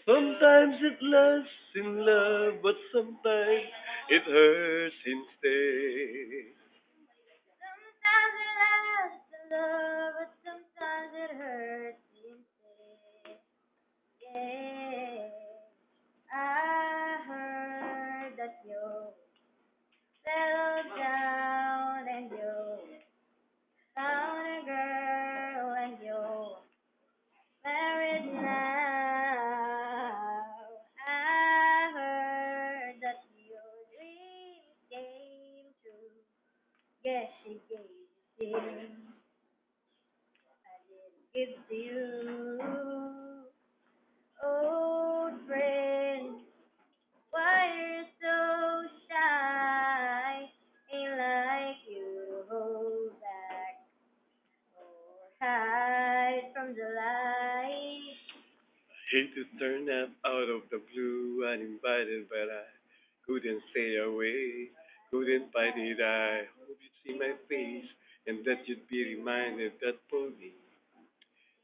Sometimes it lasts in love, but sometimes it hurts instead. Sometimes it lasts in love, but sometimes it hurts instead. Yeah, I heard that you settled down and you found a girl and you married now. I heard that your dreams came true. Yes, she gave you. I didn't give to you. Old friend, why you so shy? Ain't like you to hold back or hide from the light. Hate to turn up out of the blue uninvited, but I couldn't stay away. Couldn't fight it. I hope you'd see my face and that you'd be reminded that for me,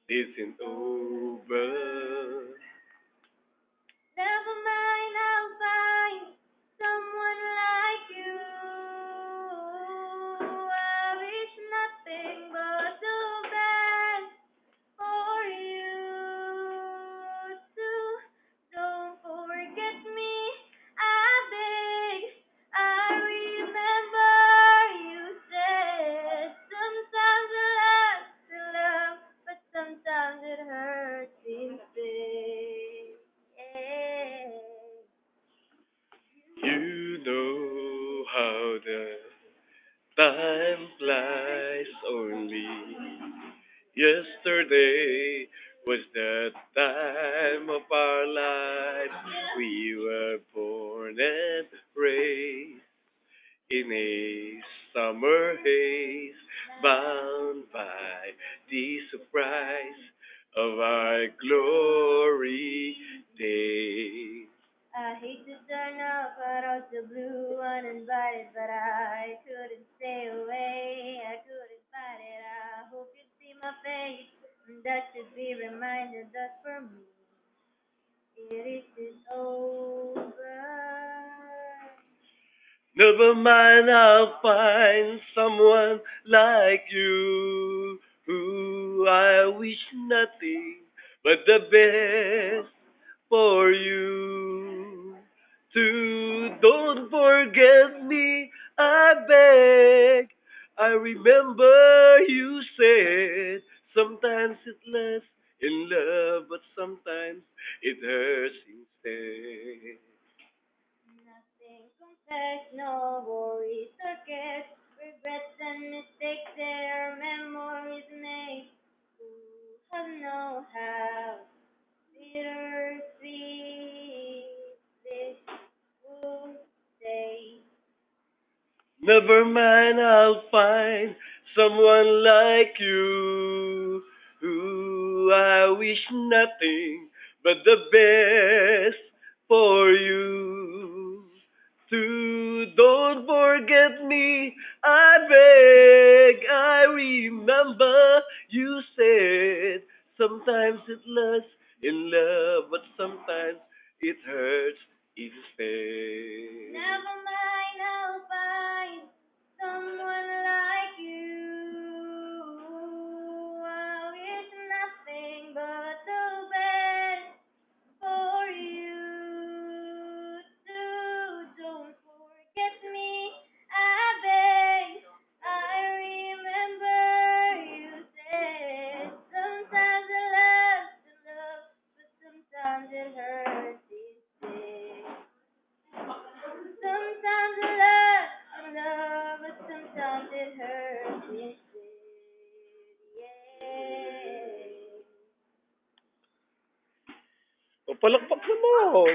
this isn't over. Never mind, I'll find someone like you. I wish nothing but the best for you too. Don't forget me, I beg. I remember you said sometimes it lasts in love, but sometimes it hurts instead. Yeah. You know how the time flies only. Yesterday was the time of our lives. We were born and raised in a summer haze, bound by the surprise of our glory days. I hate to turn up out of the blue uninvited, but I couldn't stay away. I couldn't fight it. I hope you'd see my face, and that you'd be reminded that for me it isn't over. Never mind, I'll find someone like you who I wish nothing but the best for you. To don't forget me, I beg. I remember you said sometimes it lasts in love, but sometimes it hurts instead. Nothing compares, no worries or cares, regrets and mistakes. There are memories made who have no how. Bittersweet, this would say. Never mind, I'll find someone like you who I wish nothing but the best for you. To don't forget me, I beg. I remember you said sometimes it lasts in love, but sometimes it hurts instead. Never mind, I'll find someone like you. I wish nothing but the best for you too. Don't forget me, I beg. I remember you said sometimes it lasts in love, but sometimes it hurts instead. Sometimes it lasts in love, but sometimes it hurts instead. Yeah. O, palakpak mo!